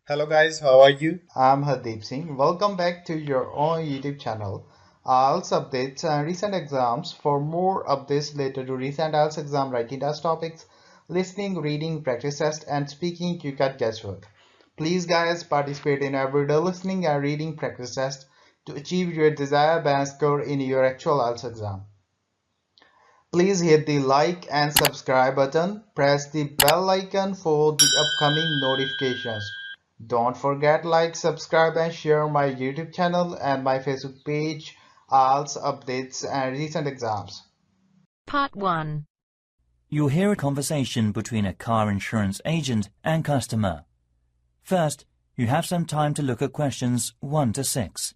Hello guys, how are you? I'm Hardeep Singh. Welcome back to your own YouTube channel. IELTS updates and recent exams. For more updates related to recent IELTS exam writing test topics, listening, reading, practice test, and speaking, you got guesswork. Please, guys, participate in everyday listening and reading practice test to achieve your desired band score in your actual IELTS exam. Please hit the like and subscribe button. Press the bell icon for the upcoming notifications. Don't forget like, subscribe and share my YouTube channel and my Facebook page, IELTS updates and recent exams. Part 1. You'll hear a conversation between a car insurance agent and customer. First, you have some time to look at questions 1 to 6.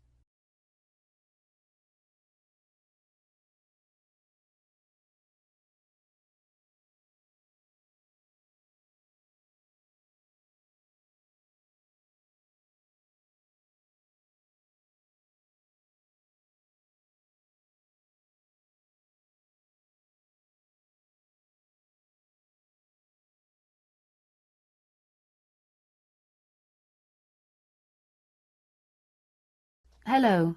Hello.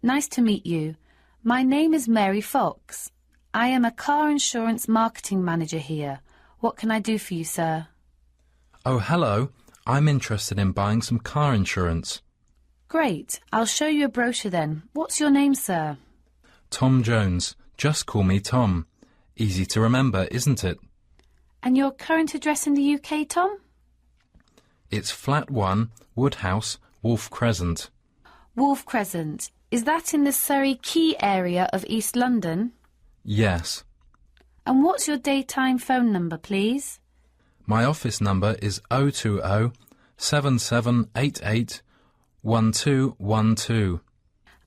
Nice to meet you. My name is Mary Fox. I am a car insurance marketing manager here. What can I do for you, sir? Oh, hello. I'm interested in buying some car insurance. Great. I'll show you a brochure then. What's your name, sir? Tom Jones. Just call me Tom. Easy to remember, isn't it? And your current address in the UK, Tom? It's Flat 1, Woodhouse, Wolf Crescent. Wolf Crescent. Is that in the Surrey Quay area of East London? Yes. And what's your daytime phone number, please? My office number is 020 7788 1212.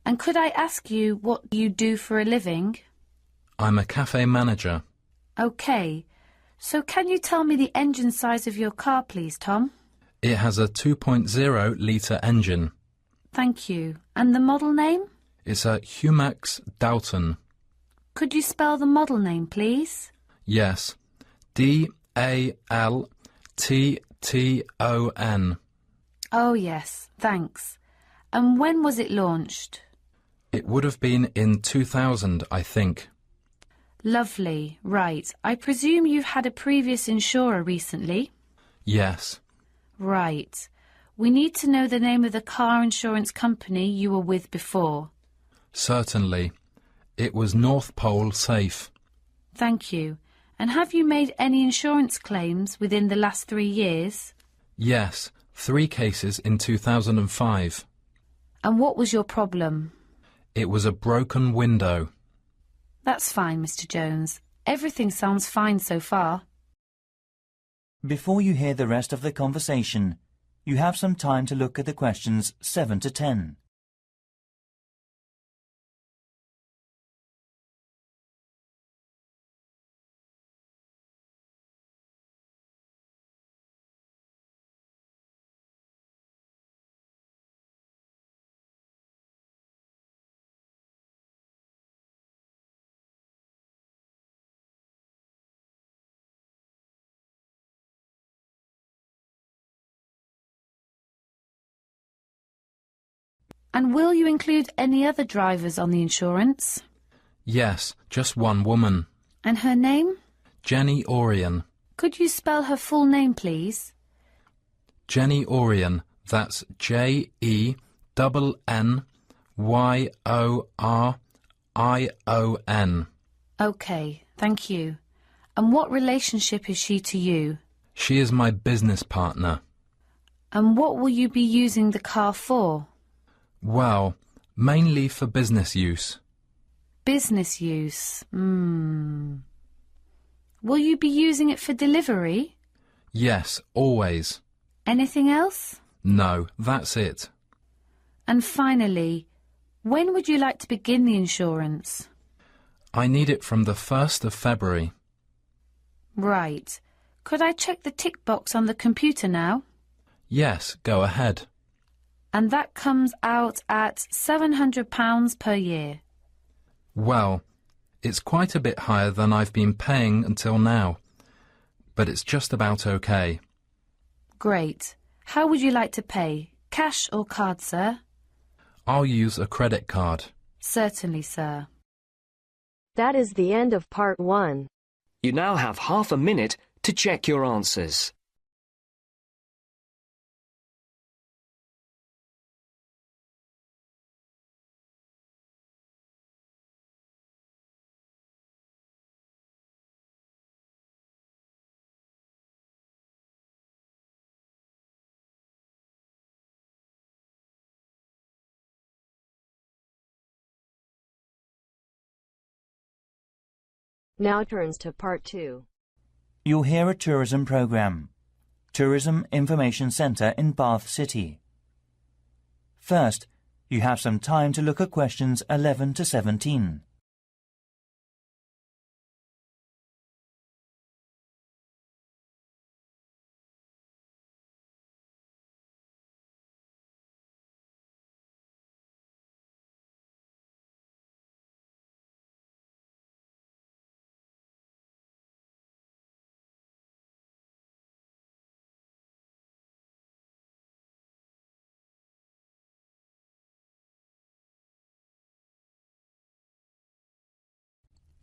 And could I ask you what you do for a living? I'm a cafe manager. OK. So can you tell me the engine size of your car, please, Tom? It has a 2.0 litre engine. Thank you. And the model name? It's a Humax Dalton. Could you spell the model name, please? Yes. DALTTON. Oh, yes. Thanks. And when was it launched? It would have been in 2000, I think. Lovely. Right. I presume you've had a previous insurer recently? Yes. Right. We need to know the name of the car insurance company you were with before. Certainly. It was North Pole Safe. Thank you. And have you made any insurance claims within the last 3 years? Yes, 3 cases in 2005. And what was your problem? It was a broken window. That's fine, Mr. Jones. Everything sounds fine so far. Before you hear the rest of the conversation, you have some time to look at the questions 7 to 10. And will you include any other drivers on the insurance? Yes, just one woman. And her name? Jenny Orion. Could you spell her full name, please? Jenny Orion. That's JENNYORION. OK, thank you. And what relationship is she to you? She is my business partner. And what will you be using the car for? Well, mainly for business use. Business use. Will you be using it for delivery? Yes, always. Anything else? No, that's it. And finally, when would you like to begin the insurance? I need it from the 1st of February. Right. Could I check the tick box on the computer now? Yes, go ahead. And that comes out at £700 per year. Well, it's quite a bit higher than I've been paying until now, but it's just about okay. Great. How would you like to pay? Cash or card, sir? I'll use a credit card. Certainly, sir. That is the end of part 1. You now have half a minute to check your answers. Now turns to part 2. You'll hear a tourism programme. Tourism Information Centre in Bath City. First, you have some time to look at questions 11 to 17.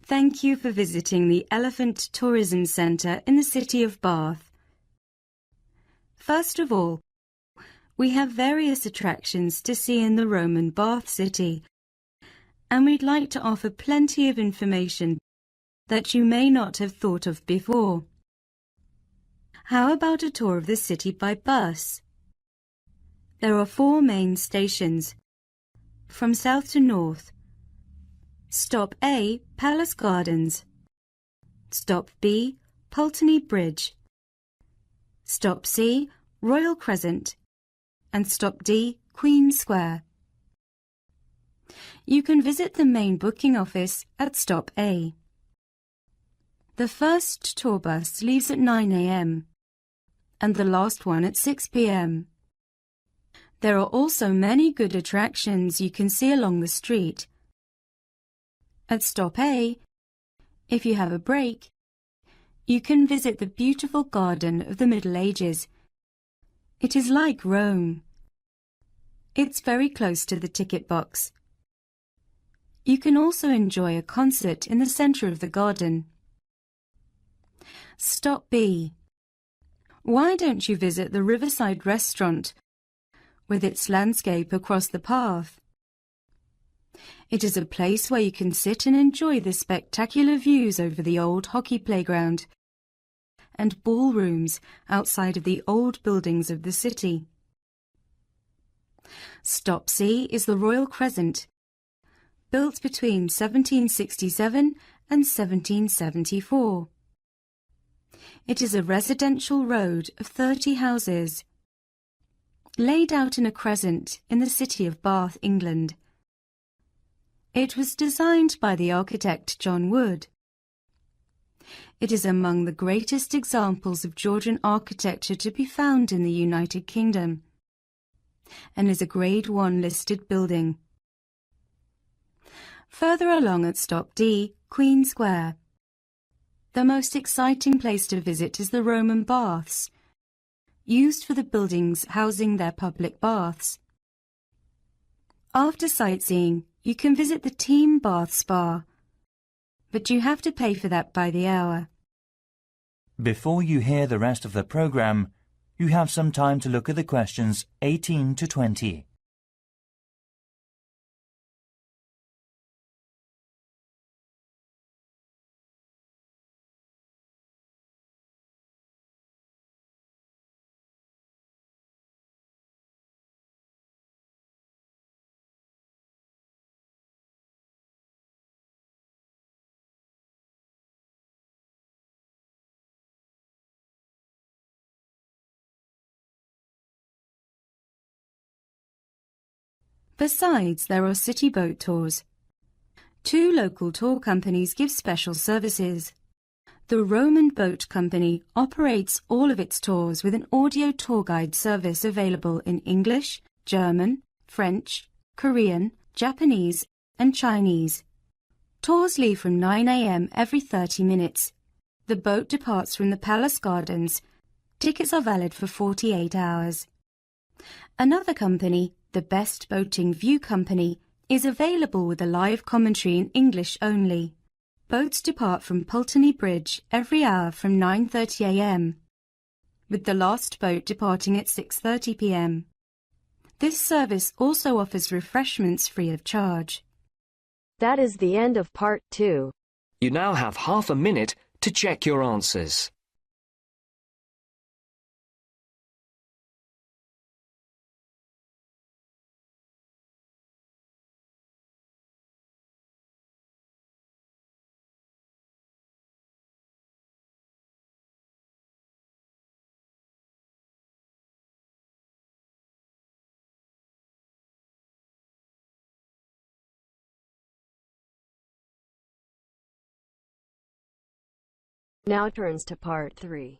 Thank you for visiting the Elephant Tourism Centre in the city of Bath. First of all, we have various attractions to see in the Roman Bath city, and we'd like to offer plenty of information that you may not have thought of before. How about a tour of the city by bus? There are 4 main stations, from south to north. Stop A, Palace Gardens. Stop B, Pulteney Bridge. Stop C, Royal Crescent. And stop D, Queen Square. You can visit the main booking office at stop A. The first tour bus leaves at 9 a.m. and the last one at 6 p.m. There are also many good attractions you can see along the street. At stop A, if you have a break, you can visit the beautiful garden of the Middle Ages. It is like Rome. It's very close to the ticket box. You can also enjoy a concert in the centre of the garden. Stop B. Why don't you visit the Riverside restaurant with its landscape across the path? It is a place where you can sit and enjoy the spectacular views over the old hockey playground and ballrooms outside of the old buildings of the city. Stop C is the Royal Crescent, built between 1767 and 1774. It is a residential road of 30 houses, laid out in a crescent in the city of Bath, England. It was designed by the architect John Wood. It is among the greatest examples of Georgian architecture to be found in the United Kingdom, and is a Grade 1 listed building. Further along at stop D, Queen Square. The most exciting place to visit is the Roman baths, used for the buildings housing their public baths. After sightseeing, you can visit the Team Bath Spa, but you have to pay for that by the hour. Before you hear the rest of the programme, you have some time to look at the questions 18 to 20. Besides, there are city boat tours. 2 local tour companies give special services. The Roman Boat Company operates all of its tours with an audio tour guide service available in English, German, French, Korean, Japanese and Chinese. Tours leave from 9 a.m. every 30 minutes. The boat departs from the Palace Gardens. Tickets are valid for 48 hours. Another company, the Best Boating View Company, is available with a live commentary in English only. Boats depart from Pulteney Bridge every hour from 9:30 a.m, with the last boat departing at 6:30 p.m. This service also offers refreshments free of charge. That is the end of part 2. You now have half a minute to check your answers. Now turns to part 3.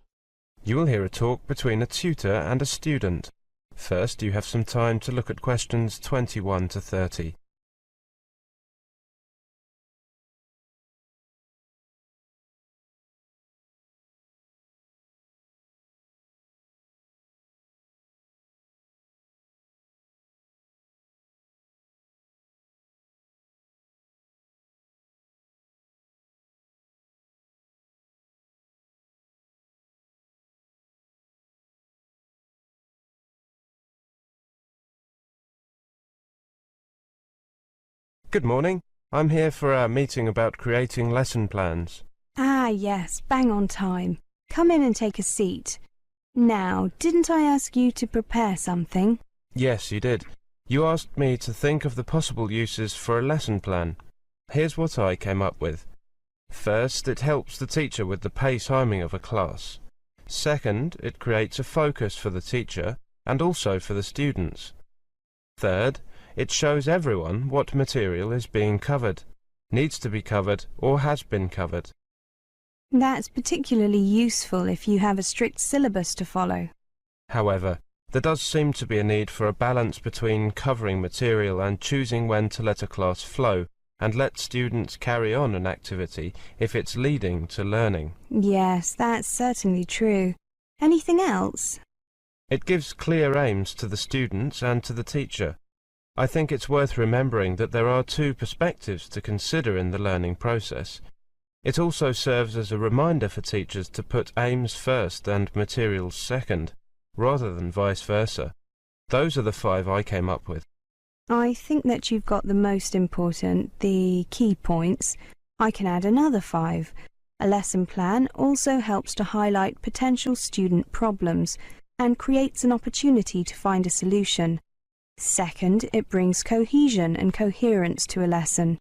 You will hear a talk between a tutor and a student. First, you have some time to look at questions 21 to 30. Good morning. I'm here for our meeting about creating lesson plans. Ah, yes, bang on time. Come in and take a seat. Now, didn't I ask you to prepare something? Yes, you did. You asked me to think of the possible uses for a lesson plan. Here's what I came up with. First, it helps the teacher with the pace timing of a class. Second, it creates a focus for the teacher and also for the students. Third, it shows everyone what material is being covered, needs to be covered, or has been covered. That's particularly useful if you have a strict syllabus to follow. However, there does seem to be a need for a balance between covering material and choosing when to let a class flow and let students carry on an activity if it's leading to learning. Yes, that's certainly true. Anything else? It gives clear aims to the students and to the teacher. I think it's worth remembering that there are two perspectives to consider in the learning process. It also serves as a reminder for teachers to put aims first and materials second, rather than vice versa. Those are the 5 I came up with. I think that you've got the most important, the key points. I can add another 5. A lesson plan also helps to highlight potential student problems and creates an opportunity to find a solution. Second, it brings cohesion and coherence to a lesson.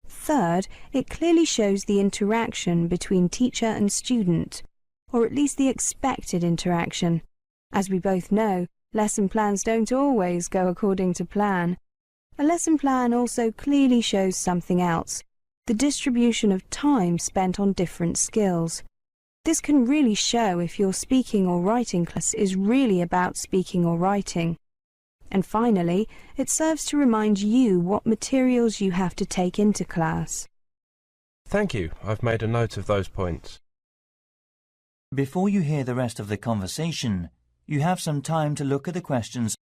Third, it clearly shows the interaction between teacher and student, or at least the expected interaction. As we both know, lesson plans don't always go according to plan. A lesson plan also clearly shows something else, the distribution of time spent on different skills. This can really show if your speaking or writing class is really about speaking or writing. And finally, it serves to remind you what materials you have to take into class. Thank you. I've made a note of those points. Before you hear the rest of the conversation, you have some time to look at the questions.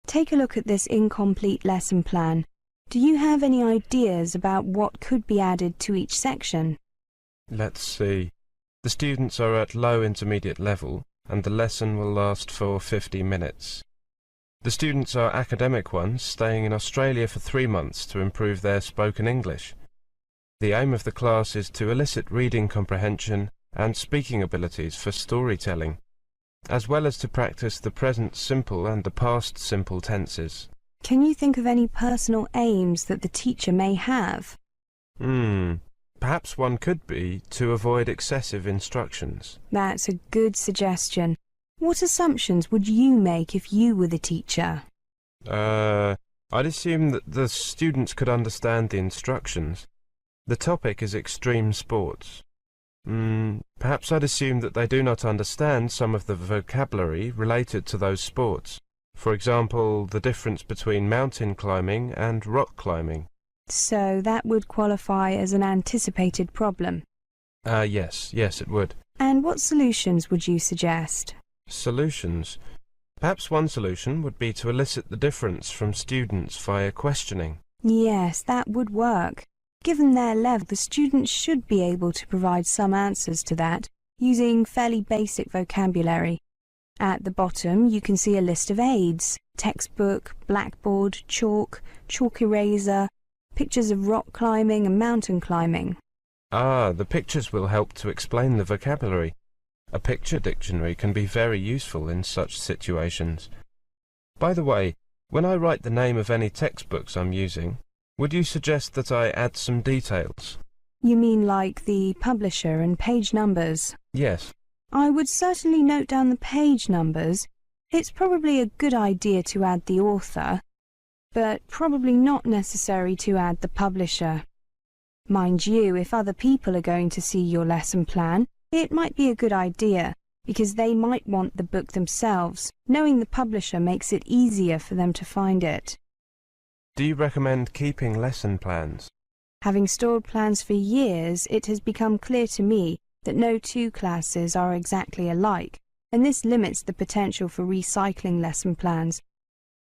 Take a look at this incomplete lesson plan. Do you have any ideas about what could be added to each section? Let's see. The students are at low intermediate level, and the lesson will last for 50 minutes. The students are academic ones, staying in Australia for 3 months to improve their spoken English. The aim of the class is to elicit reading comprehension and speaking abilities for storytelling, as well as to practice the present simple and the past simple tenses. Can you think of any personal aims that the teacher may have? Perhaps one could be to avoid excessive instructions. That's a good suggestion. What assumptions would you make if you were the teacher? I'd assume that the students could understand the instructions. The topic is extreme sports. Perhaps I'd assume that they do not understand some of the vocabulary related to those sports. For example, the difference between mountain climbing and rock climbing. So that would qualify as an anticipated problem. Yes, it would. And what solutions would you suggest? Solutions. Perhaps one solution would be to elicit the difference from students via questioning. Yes, that would work. Given their level, the students should be able to provide some answers to that, using fairly basic vocabulary. At the bottom, you can see a list of aids: textbook, blackboard, chalk eraser, pictures of rock climbing and mountain climbing. The pictures will help to explain the vocabulary. A picture dictionary can be very useful in such situations. By the way, when I write the name of any textbooks I'm using, would you suggest that I add some details? You mean like the publisher and page numbers? Yes. I would certainly note down the page numbers. It's probably a good idea to add the author, but probably not necessary to add the publisher. Mind you, if other people are going to see your lesson plan, it might be a good idea, because they might want the book themselves. Knowing the publisher makes it easier for them to find it. Do you recommend keeping lesson plans? Having stored plans for years, it has become clear to me that no two classes are exactly alike, and this limits the potential for recycling lesson plans.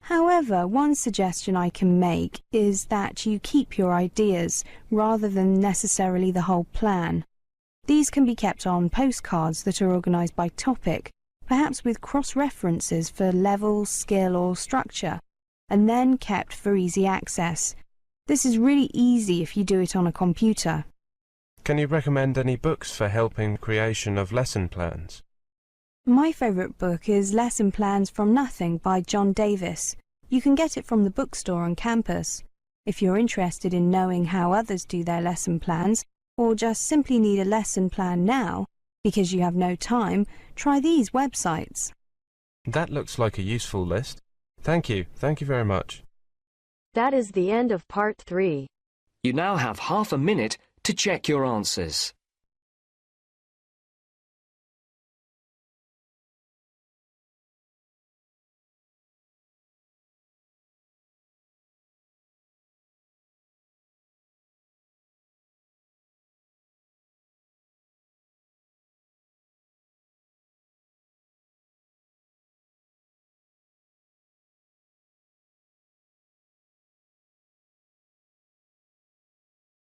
However, one suggestion I can make is that you keep your ideas rather than necessarily the whole plan. These can be kept on postcards that are organised by topic, perhaps with cross-references for level, skill or structure, and then kept for easy access. This is really easy if you do it on a computer. Can you recommend any books for helping creation of lesson plans? My favourite book is Lesson Plans from Nothing by John Davis. You can get it from the bookstore on campus. If you're interested in knowing how others do their lesson plans, or just simply need a lesson plan now, because you have no time, try these websites. That looks like a useful list. Thank you very much. That is the end of part 3. You now have half a minute to check your answers.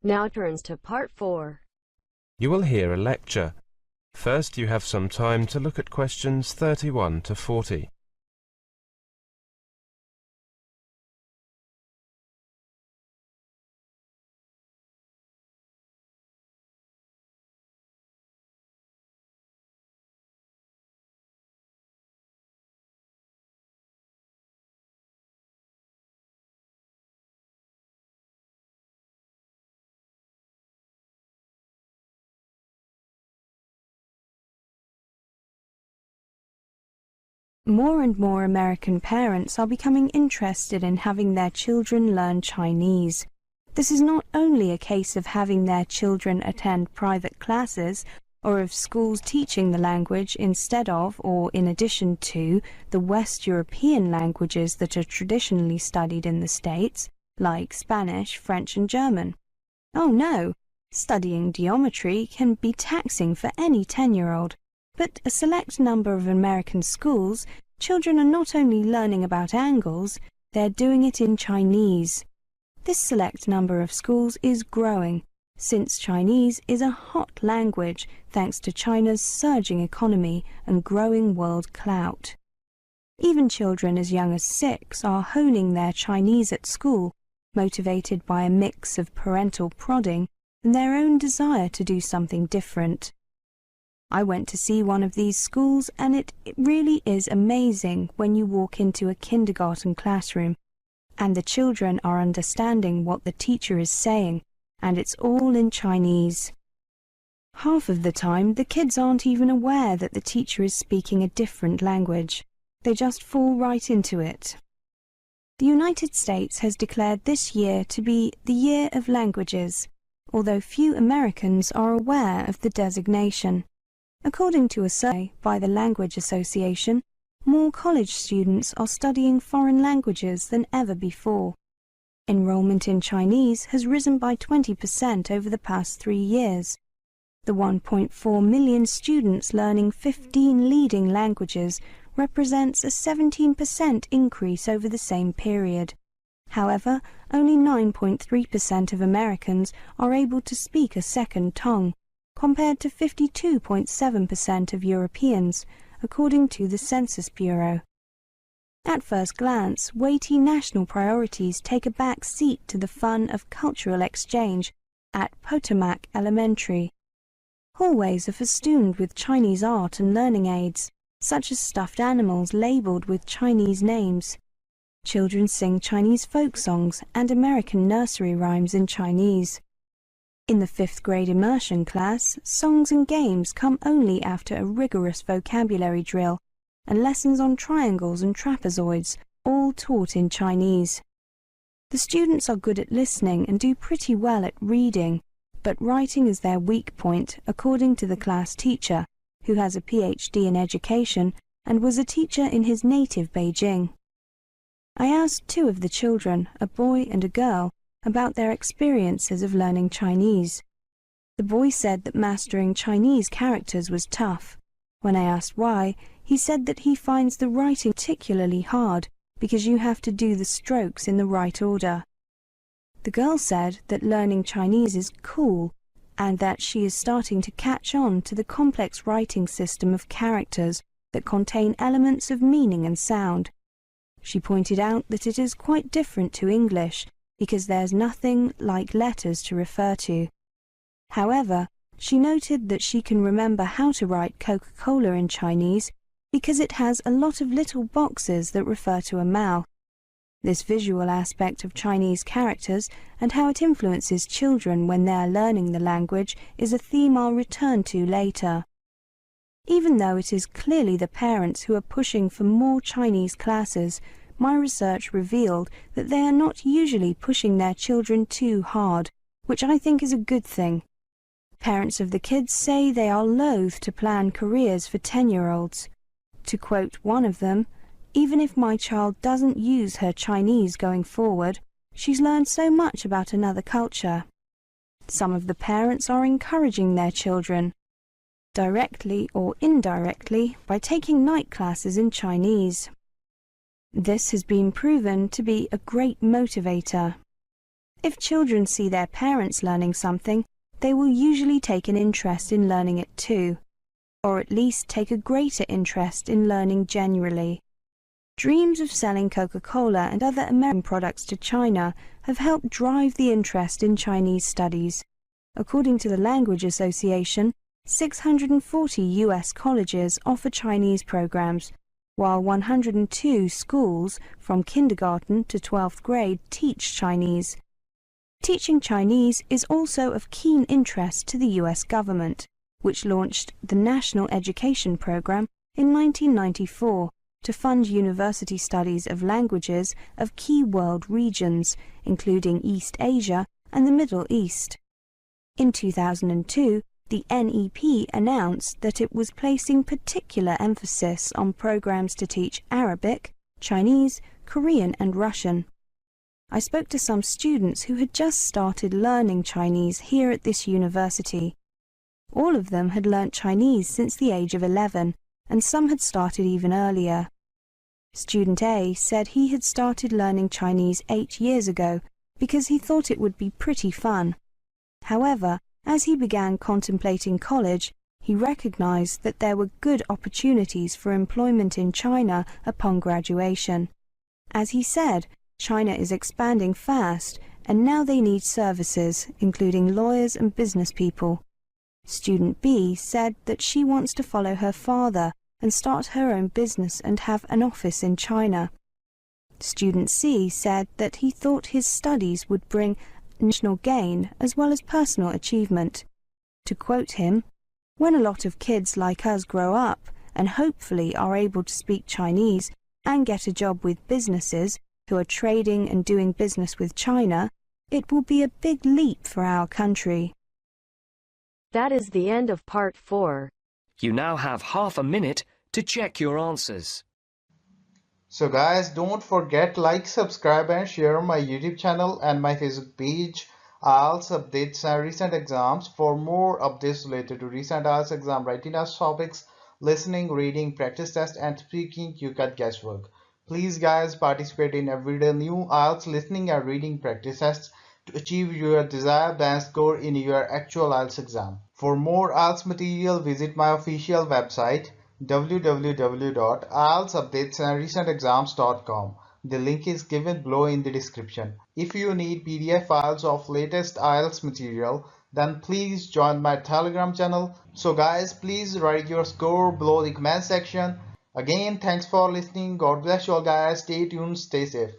Now turns to part 4. You will hear a lecture. First, you have some time to look at questions 31 to 40. More and more American parents are becoming interested in having their children learn Chinese. This is not only a case of having their children attend private classes or of schools teaching the language instead of or in addition to the West European languages that are traditionally studied in the States, like Spanish, French and German. Oh no! Studying geometry can be taxing for any 10-year-old. But a select number of American schools, children are not only learning about angles, they're doing it in Chinese. This select number of schools is growing, since Chinese is a hot language thanks to China's surging economy and growing world clout. Even children as young as 6 are honing their Chinese at school, motivated by a mix of parental prodding and their own desire to do something different. I went to see one of these schools, and it really is amazing when you walk into a kindergarten classroom and the children are understanding what the teacher is saying, and it's all in Chinese. Half of the time, the kids aren't even aware that the teacher is speaking a different language. They just fall right into it. The United States has declared this year to be the Year of Languages, although few Americans are aware of the designation. According to a survey by the Language Association, more college students are studying foreign languages than ever before. Enrollment in Chinese has risen by 20% over the past 3 years. The 1.4 million students learning 15 leading languages represents a 17% increase over the same period. However, only 9.3% of Americans are able to speak a second tongue, compared to 52.7% of Europeans, according to the Census Bureau. At first glance, weighty national priorities take a back seat to the fun of cultural exchange at Potomac Elementary. Hallways are festooned with Chinese art and learning aids, such as stuffed animals labeled with Chinese names. Children sing Chinese folk songs and American nursery rhymes in Chinese. In the 5th grade immersion class, songs and games come only after a rigorous vocabulary drill and lessons on triangles and trapezoids, all taught in Chinese. The students are good at listening and do pretty well at reading, but writing is their weak point, according to the class teacher, who has a PhD in education and was a teacher in his native Beijing. I asked 2 of the children, a boy and a girl, about their experiences of learning Chinese. The boy said that mastering Chinese characters was tough. When I asked why, he said that he finds the writing particularly hard because you have to do the strokes in the right order. The girl said that learning Chinese is cool and that she is starting to catch on to the complex writing system of characters that contain elements of meaning and sound. She pointed out that it is quite different to English because there's nothing like letters to refer to. However, she noted that she can remember how to write Coca-Cola in Chinese because it has a lot of little boxes that refer to a mouth. This visual aspect of Chinese characters and how it influences children when they are learning the language is a theme I'll return to later. Even though it is clearly the parents who are pushing for more Chinese classes, my research revealed that they are not usually pushing their children too hard, which I think is a good thing. Parents of the kids say they are loath to plan careers for 10-year-olds. To quote one of them, "Even if my child doesn't use her Chinese going forward, she's learned so much about another culture." Some of the parents are encouraging their children, directly or indirectly, by taking night classes in Chinese. This has been proven to be a great motivator. If children see their parents learning something, they will usually take an interest in learning it too, or at least take a greater interest in learning generally. Dreams of selling Coca-Cola and other American products to China have helped drive the interest in Chinese studies. According to the Language Association, 640 US colleges offer Chinese programs, while 102 schools from kindergarten to 12th grade teach Chinese. Teaching Chinese is also of keen interest to the US government, which launched the National Education Program in 1994 to fund university studies of languages of key world regions, including East Asia and the Middle East. In 2002, the NEP announced that it was placing particular emphasis on programs to teach Arabic, Chinese, Korean and Russian. I spoke to some students who had just started learning Chinese here at this university. All of them had learnt Chinese since the age of 11, and some had started even earlier. Student A said he had started learning Chinese 8 years ago because he thought it would be pretty fun. However, as he began contemplating college, he recognized that there were good opportunities for employment in China upon graduation. As he said, China is expanding fast, and now they need services, including lawyers and business people. Student B said that she wants to follow her father and start her own business and have an office in China. Student C said that he thought his studies would bring national gain as well as personal achievement. To quote him, "When a lot of kids like us grow up and hopefully are able to speak Chinese and get a job with businesses who are trading and doing business with China, it will be a big leap for our country." That is the end of part 4. You now have half a minute to check your answers. So guys, don't forget like, subscribe and share my YouTube channel and my Facebook page, IELTS updates and recent exams. For more updates related to recent IELTS exam writing test topics, listening, reading, practice test and speaking, you got guesswork. Please guys, participate in everyday new IELTS listening and reading practice tests to achieve your desired band score in your actual IELTS exam. For more IELTS material, visit my official website www.ieltsupdatesandrecentexams.com. The link is given below in the description. If you need PDF files of latest IELTS material, then please join my Telegram channel. So guys, please write your score below the comment section. Again, thanks for listening. God bless you all guys. Stay tuned, stay safe.